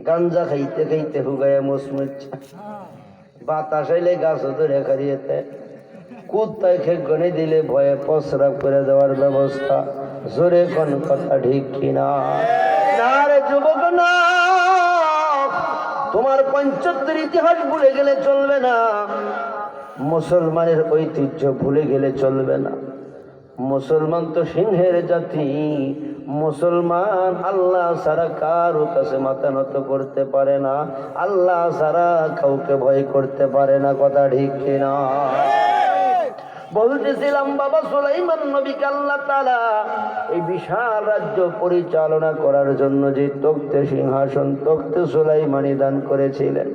গাঞ্জা খাইতে খাইতে হুগায়া মুসমুচ্ছা বাতাস আইলে গাছ ধরে খারিয়েতে কুত্তায় খেগনে দিলে ভয়ে প্রস্রাব করে দেওয়ার ব্যবস্থা। জোরে কোন কথা ঠিক কিনা? না রে যুবক না, তোমার 75 ইতিহাস ভুলে গেলে চলবে না, মুসলমানের ঐতিহ্য ভুলে গেলে চলবে না। মুসলমান তো সিংহের জাতি, মুসলমান আল্লাহ ছাড়া কারো কাছে মাথা নত করতে পারে না, আল্লাহ ছাড়া কাউকে ভয় করতে পারে না। কথা ঠিক কিনা? বলতেছিলাম বাবা সুলাইমান নবীকে আল্লাহ তাআলা এই বিশাল রাজ্য পরিচালনা করার জন্য যে তখতে সিংহাসন তখতে সুলাইমানি দান করেছিলেন,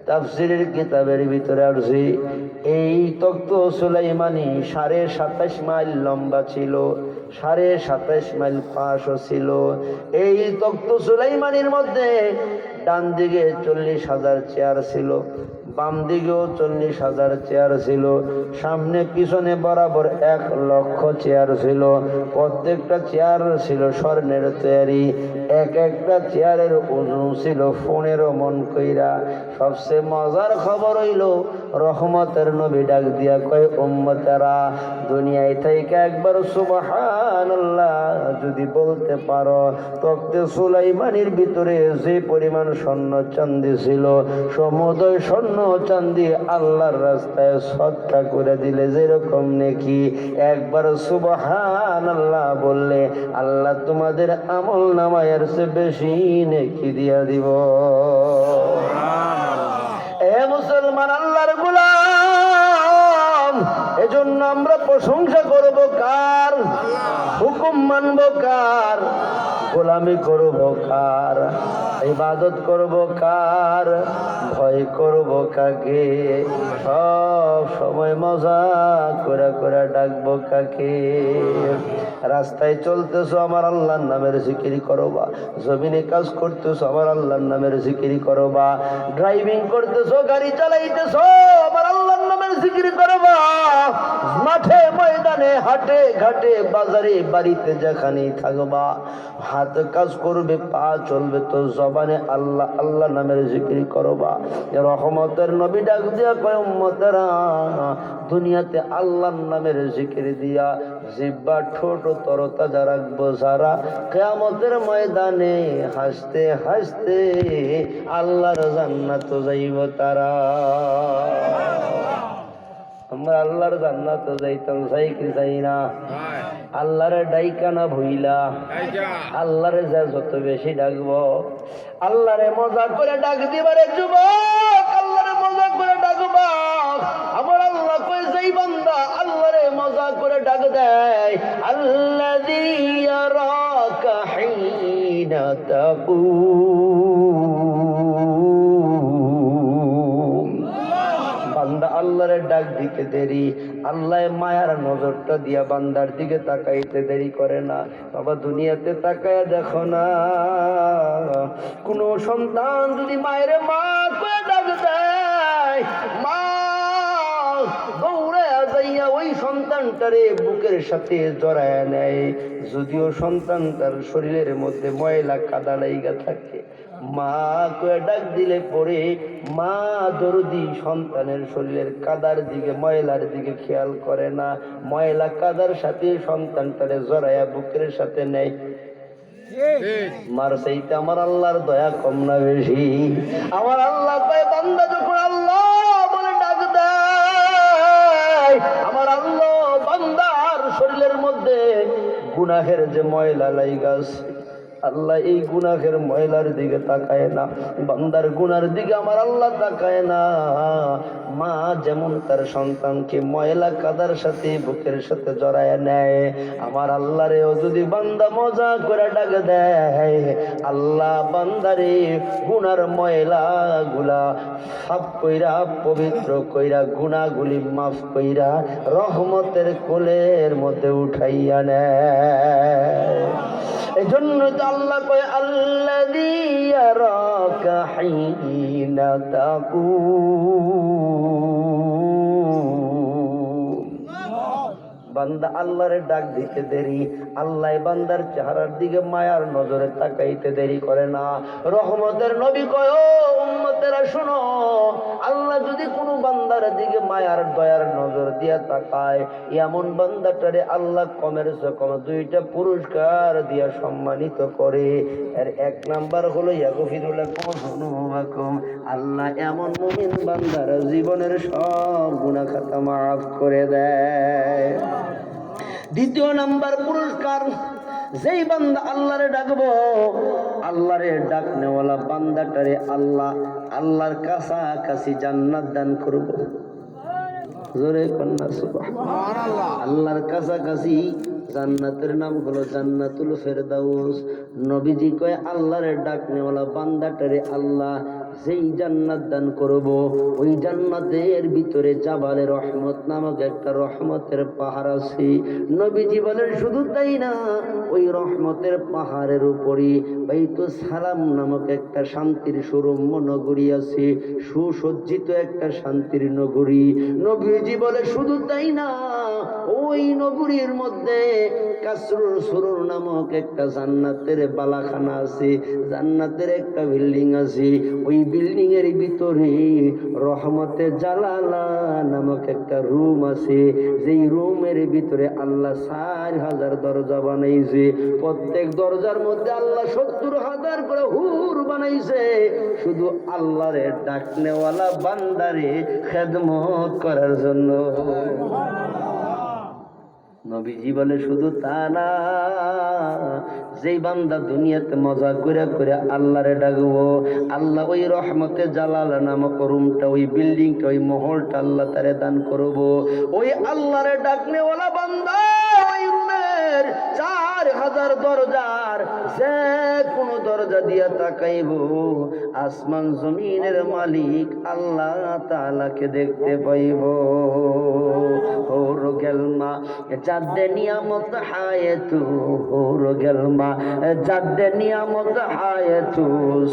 তাফসীরের কিতাবের ভিতরে আসছে এই তখত সুলাইমানি 27.5 মাইল লম্বা ছিল, 27.5 মাইল পাশও ছিল। এই তখত সুলাইমানির মধ্যে ডান দিকে 40,000 চেয়ার ছিল, বাম দিকেও 40,000 চেয়ার ছিল, সামনে পিছনে বরাবর 1,00,000 চেয়ার ছিল। প্রত্যেকটা চেয়ার ছিল স্বর্ণের তৈরি, এক একটা চেয়ারের ওজন ছিল 15 মণ কইরা। সবচেয়ে মজার খবর হইল রহমতের নবী ডাক দিয়া কয়, উম্মতেরা দুনিয়ায় থেকে একবার সুবহানাল্লাহ যদি বলতে পারো, তখতে সুলাইমানির ভিতরে যে পরিমাণ স্বর্ণ চাঁদি ছিল, সমুদয় স্বর্ণ চাঁদি আল্লাহর রাস্তায় সদকা করে দিলে যেরকম নেকি, একবার সুবহানাল্লাহ বললে আল্লাহ তোমাদের আমল নামায় এর চেয়ে বেশি নেকি দিয়া দিব। এ মুসলমান আল্লাহর গোলাম, এজন্য আমরা প্রশংসা করব কার? হুকুম মানব কার? গোলামি করব কার? ইবাদত করব কার? ভয় করব কাকে? সব সময় মজা করে করে ডাকবো কাকে? রাস্তায় চলতেছো আমার আল্লাহর নামের জিকির করবা, জমিনে কাজ করতেছো আমার আল্লাহর নামের জিকির করবা, ড্রাইভিং করতেছো গাড়ি চালাইতেছো আমার আল্লাহর নামের জিকির করবা, মাঠে ময়দানে হাটে ঘাটে বাজারে বাড়িতে যেখানেই থাকবা, হাত কাজ করবে পা চলবে তো জবানে আল্লাহ আল্লাহ নামের জিকির করবা। রহমতের নবী ডাক দিয়া কয়, উম্মতেরা দুনিয়াতে আল্লাহর নামের জিকির দিয়া জিহ্বা ঠোঁট তরতাজা রাখবো যারা, কিয়ামতের ময়দানে হাসতে হাসতে আল্লাহর জান্নাত যাইব তারা। আমরা আল্লাহর জান্নাত যাইতাম, চাই কি চাই না? আল্লাহরে ডাইকানা ভুইলা আল্লাহরে যা যত বেশি ডাকবো, আল্লাহরে মজা করে ডাক দিবারে যুবক, আল্লাহরে মজা করে ডাকবা। আমার আল্লাহ কই যেই বান্দা আল্লাহরে মজা করে ডাক দেয়, আল্লাযী ইয়ারাকা হিনা তাকুম, বান্দা আল্লাহরে ডাক দিতে দেরি, আল্লাহ মায়ার নজরটা দিয়া বান্দার দিকে তাকাইতে দেরি করে না। বাবা দুনিয়াতে তাকায় দেখো না, কোন সন্তান যদি মায়ের মা করে ডাক দেয়, মা দৌড়ে যাইয়া ওই সন্তানটারে বুকের সাথে জড়ায় নেয়, যদিও সন্তান তার শরীরের মধ্যে ময়লা কাদা লাইগা থাকে, মা কয়ে ডাক দিলে পরে মা দরদি সন্তানের শরীরের কাদার দিকে ময়লার দিকে খেয়াল করে না, ময়লা কাদার সাথে সন্তানটারে জড়াইয়া বুকের সাথে নেয়। মার সেইতে আমার আল্লাহর দয়া কম না বেশি? আমার আল্লাহ কয় বান্দা যখন আল্লাহ বলে ডাক দেয়, আমার আল্লাহ বান্দার শরীরের মধ্যে গুনাহের যে ময়লা লাইগা আছে, আল্লাহ এই গুনাহের ময়লার দিকে তাকায় না, বান্দার গুনার দিকে আমার আল্লাহ তাকায় না। মা যেমন তার সন্তানকে ময়লা কাদার সাথে বুকের সাথে জড়ায় নেয়, আমার আল্লাহরেও যদি বান্দা মজা করে ডাক দেয়, আল্লাহ বান্দারে গুনার ময়লা গুলা সাফ কইরা পবিত্র কইরা গুনাহগুলি মাফ কইরা রহমতের কোলের মধ্যে উঠাইয়া নেয়। এই জন্য তো আল্লাহ কয়, আল্লাযী ইয়ারাকা হিনা তাকুম, বান্দা আল্লাহরে ডাক দিতে দেরি, আল্লাহ বান্দার চেহারার দিকে মায়ার নজরে তাকাইতে দেরি করে না। রহমতের নবী কয়, ও উম্মতেরা শোনো, আল্লাহ যদি কোনো বান্দার দিকে মায়ার দয়ার নজর দিয়া তাকায়, এমন বান্দাটারে আল্লাহ কমের কম দুইটা পুরস্কার দিয়া সম্মানিত করে। এর এক নাম্বার হলো ইয়াগফিরু লাকুম যুনুবাকুম, আল্লাহ এমন মুমিন বান্দার জীবনের সব গুনাহ খাতা মাফ করে দেয়। দ্বিতীয় নাম্বার পুরস্কার, যেই বান্দা আল্লাহরে ডাকবো, আল্লাহরে ডাকনেওয়ালা বান্দাটারে আল্লাহর কাছাকাছি জান্নাত দান করব। জোরে কন্যা সুবহানাল্লাহ। আল্লাহর কাছাকাছি জান্নাতের নাম হলো জান্নাতুল ফেরদাউস। নবীজি কয়, আল্লাহরে ডাকনেওয়ালা বান্দাটারে আল্লাহ যেই জান্নাত দান করব, ওই জান্নাতের ভিতরে জাবালে রহমত নামক একটা রহমতের পাহাড় আছে। নবীজি বলেন শুধু তাই না, ওই রহমতের পাহাড়ের উপরে বাইতুস সালাম নামক একটা শান্তির সুরম্য নগরী আছে, সুসজ্জিত একটা শান্তির নগরী। নবীজি বলে শুধু তাই না, ওই নগরীর মধ্যে কাসরুল সুরুর নামক একটা জান্নাতের বালাখানা আছে, জান্নাতের একটা বিল্ডিং আছে। ওই বিল্ডিং এর ভিতরে রহমতে জালালা নামক একটা রুম আছে, যেই রুমের ভিতরে আল্লাহ 4000 দরজা বানাইছে। প্রত্যেক দরজার মধ্যে আল্লাহ 70,000 করে হুর বানাইছে, শুধু আল্লাহরে ডাকনেওয়ালা বান্দারে খেদমত করার জন্য। নবীজি বলে শুধু তা না, যেই বান্দা দুনিয়াতে মজা করে করে আল্লাহরে ডাকবো, আল্লাহ ওই রহমতে জালাল নামক রুমটা, ওই বিল্ডিংটা, ওই মহলটা আল্লাহ তারে দান করবো। ওই আল্লাহরে ডাকনেওয়ালা বান্দা ওই রুমের 4000 দরজার যে কোনো দরজা দিয়া তাকাইব, আসমান জমিনের মালিক আল্লাহ তাআলাকে দেখতে পাইব। हो गलमा जादे नियामत हाय तू, हो गलमा जादे नियामत हाय तू,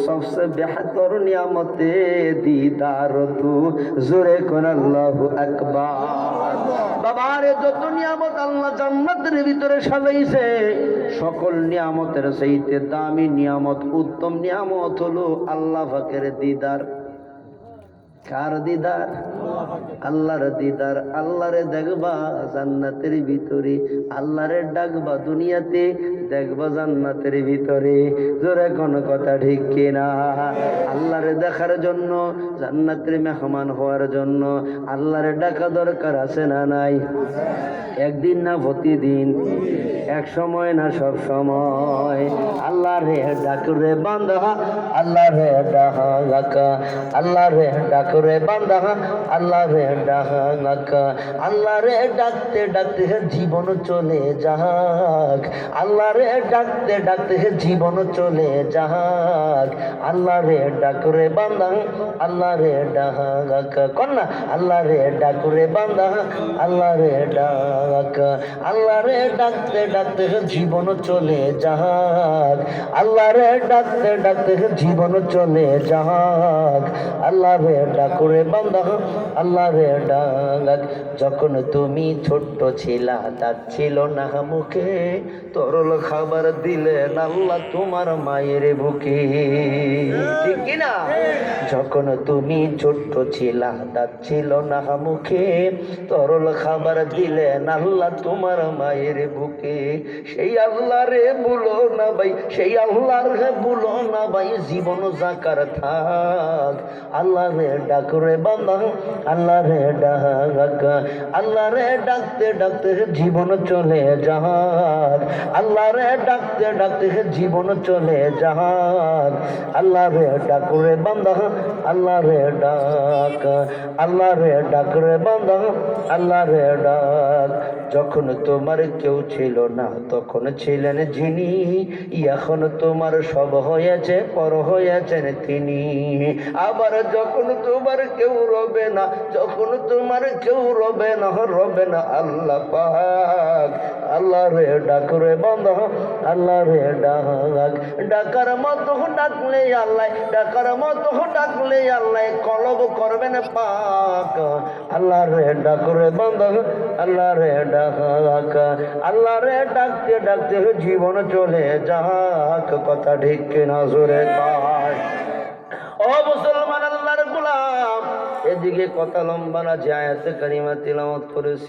सबसे बेहतर नियामत दीदार तू, जोरे कोन अल्लाहु আকবার। বাবারে যত নিয়ামত আল্লাহ জান্নাতের ভিতরে সাজাইছে, সকল নিয়ামতের চাইতে দামি নিয়ামত, উত্তম নিয়ামত হলো আল্লাহ পাকের দিদার। কার দিদার? আল্লাহর দিদার। আল্লাহরে দেখবা জান্নাতের ভিতরে, আল্লাহরে ডাকবা দুনিয়াতে, দেখবা জান্নাতের ভিতরে। জোরে কোন কথা ঠিক কিনা? আল্লাহরে দেখার জন্য, জান্নাতের মেহমান হওয়ার জন্য আল্লাহরে ডাকা দরকার আছে না নাই? একদিন না প্রতিদিন, এক সময় না সব সময়। আল্লাহরে ডাকরে বান্দা, আল্লাহরে ডাকা, আল্লাহরে ডাকরে বান্দা, আল্লাহরে ডাকা। আল্লাহরে ডাকতে ডাকতে জীবন চলে যাক, আল্লাহরে ডাকতে ডাকতে জীবন চলে যাক। আল্লাহরে ডাকরে বান্দা, আল্লাহরে ডাকা, কন্যা আল্লাহরে ডাকরে বান্দা, আল্লাহরে ডাকা। আল্লাহরে ডাকতে ডাকতে জীবন চলে যাক, আল্লাহরে ডাকতে ডাকতে জীবন চলে যাক। আল্লাহরে ডাকরে বান্দা, আল্লাহরে ডাক। যখন তুমি ছোট্ট ছিলা, দাঁত ছিল না মুখে, তরল খাবার দিলেন আল্লাহ তোমার মায়ের বুকে, ঠিক কিনা? যখন তুমি ছোট্ট ছিলা, দাঁত ছিল না মুখে, তরল খাবার দিলেন আল্লাহ তোমার মায়ের বুকে। সেই আল্লাহরে ভুলো না ভাই, সেই আল্লাহরে ভুলো না ভাই, জীবন জাকার থাক। আল্লাহরে ডাকরে বান্দা, আল্লাহরে ডাকা। আল্লাহরে ডাকতে ডাকতে জীবন চলে যাক, আল্লাহরে ডাকতে ডাকতে জীবন চলে যাক। আল্লাহরে ডাকরে বান্দা, আল্লাহরে ডাক, আল্লাহরে ডাকরে বান্দা, আল্লাহরে ডাক। যখন তোমার কেউ ছিল না, তখন ছিলেন যিনি, এখন তোমার সব হয়েছে, পর হয়েছেন তিনি। আবার যখন তোমার কেউ রবে না, যখন তোমার কেউ রবে না, রবে না আল্লাহ পাক। আল্লাহরে ডাকরে বান্দা, আল্লাহরে ডাক। ডাকার মতো ডাকলে আল্লাহ, ডাকার মতো ডাকলে ডাকলে আল্লাহ কলব করবেন পাক। আল্লাহ রে ডাক রে বান্দা, আল্লাহ রে ডাক, আল্লাহ রে ডাকতে ডাকতে জীবন চলে যাক। কথা ঠিক কিনা জোরে কয়। ও মুসলমান আল্লাহর গোলাম, এদিকে কথা লম্বা না, যে আয়াতে কারিমা তিলাওয়াত করেছি